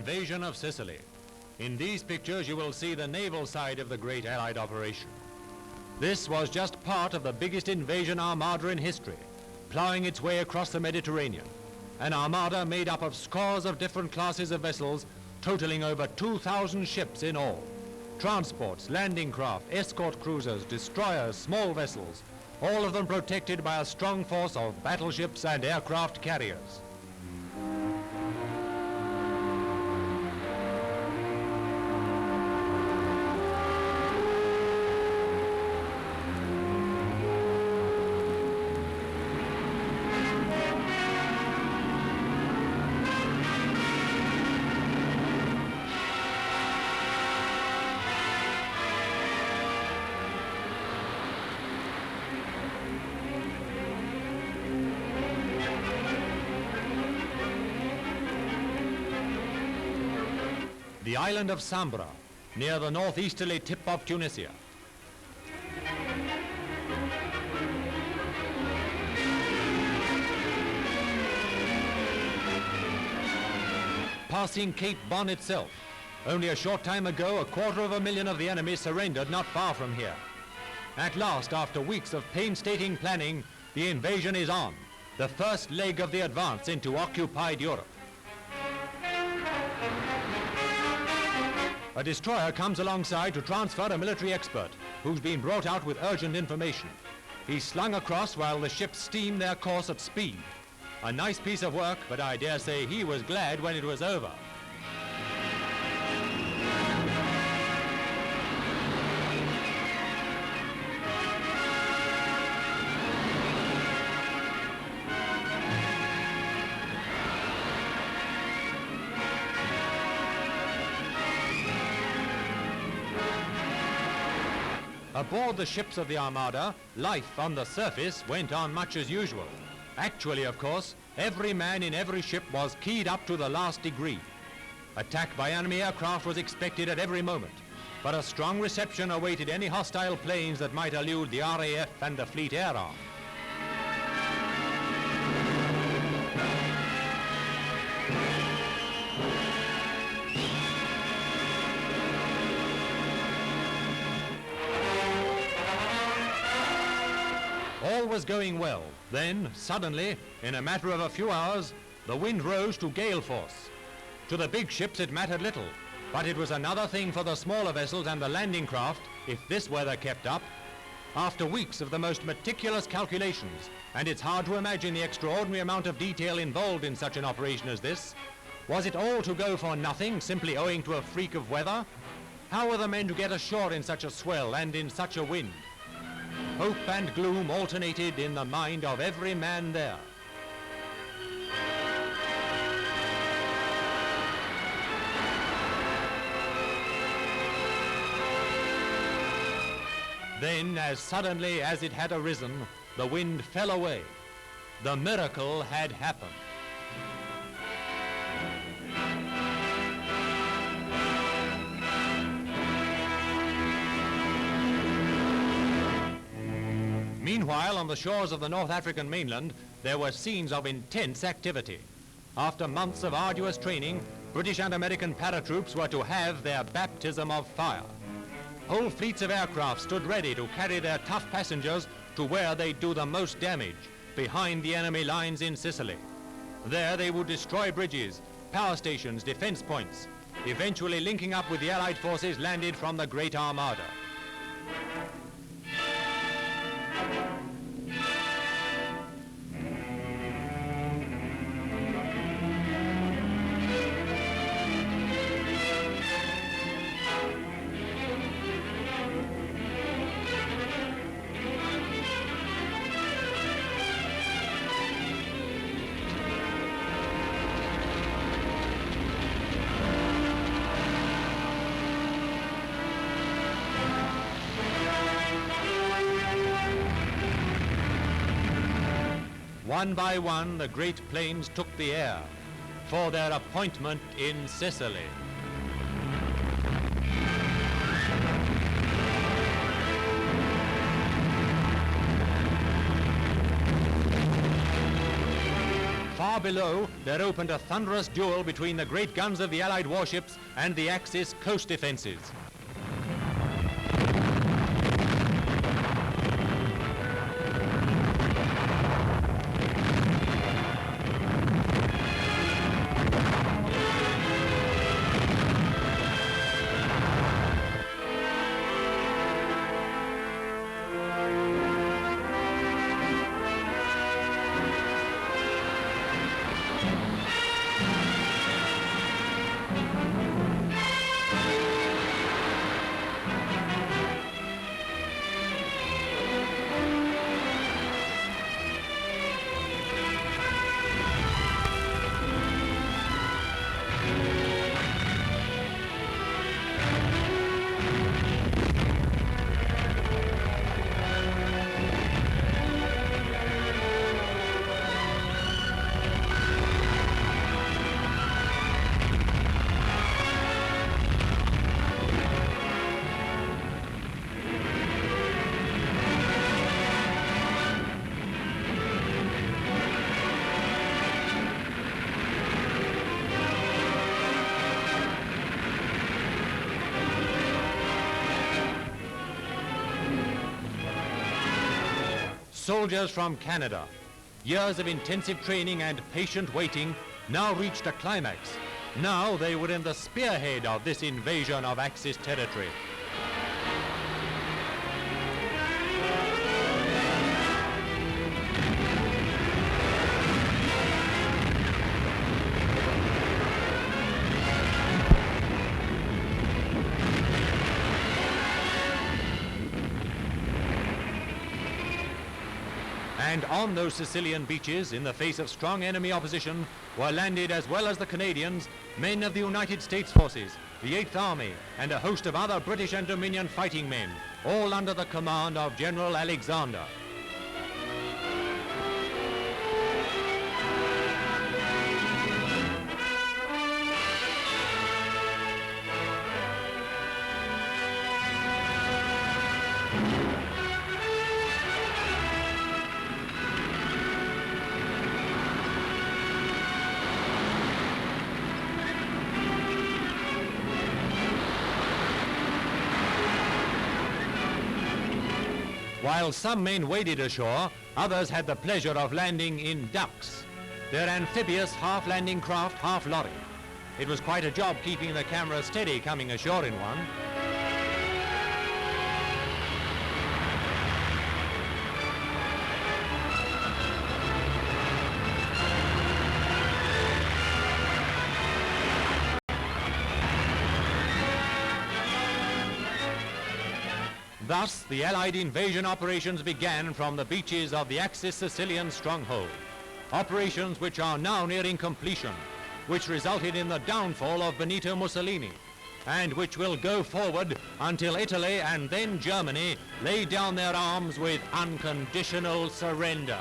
invasion of Sicily. In these pictures you will see the naval side of the great Allied operation. This was just part of the biggest invasion armada in history, ploughing its way across the Mediterranean. An armada made up of scores of different classes of vessels, totaling over 2,000 ships in all. Transports, landing craft, escort cruisers, destroyers, small vessels, all of them protected by a strong force of battleships and aircraft carriers. The island of Sambra, near the northeasterly tip of Tunisia. Passing Cape Bon itself. Only a short time ago, 250,000 of the enemy surrendered not far from here. At last, after weeks of painstaking planning, the invasion is on, the first leg of the advance into occupied Europe. A destroyer comes alongside to transfer a military expert who's been brought out with urgent information. He's slung across while the ships steam their course at speed. A nice piece of work, but I dare say he was glad when it was over. Aboard the ships of the Armada, life on the surface went on much as usual. Actually, of course, every man in every ship was keyed up to the last degree. Attack by enemy aircraft was expected at every moment, but a strong reception awaited any hostile planes that might elude the RAF and the Fleet Air Arm. All was going well. Then, suddenly, in a matter of a few hours, the wind rose to gale force. To the big ships it mattered little, but it was another thing for the smaller vessels and the landing craft if this weather kept up. After weeks of the most meticulous calculations, and it's hard to imagine the extraordinary amount of detail involved in such an operation as this, was it all to go for nothing simply owing to a freak of weather? How were the men to get ashore in such a swell and in such a wind? Hope and gloom alternated in the mind of every man there. Then, as suddenly as it had arisen, the wind fell away. The miracle had happened. Meanwhile, on the shores of the North African mainland, there were scenes of intense activity. After months of arduous training, British and American paratroops were to have their baptism of fire. Whole fleets of aircraft stood ready to carry their tough passengers to where they'd do the most damage, behind the enemy lines in Sicily. There they would destroy bridges, power stations, defense points, eventually linking up with the Allied forces landed from the Great Armada. One by one, the great planes took the air for their appointment in Sicily. far below, there opened a thunderous duel between the great guns of the Allied warships and the Axis coast defenses. Soldiers from Canada. Years of intensive training and patient waiting now reached a climax. Now they were in the spearhead of this invasion of Axis territory. And on those Sicilian beaches, in the face of strong enemy opposition, were landed, as well as the Canadians, men of the United States Forces, the 8th Army, and a host of other British and Dominion fighting men, all under the command of General Alexander. While some men waded ashore, others had the pleasure of landing in ducks. They're amphibious, half-landing craft, half-lorry. It was quite a job keeping the camera steady coming ashore in one. Thus, the Allied invasion operations began from the beaches of the Axis Sicilian stronghold. Operations which are now nearing completion, which resulted in the downfall of Benito Mussolini, and which will go forward until Italy and then Germany lay down their arms with unconditional surrender.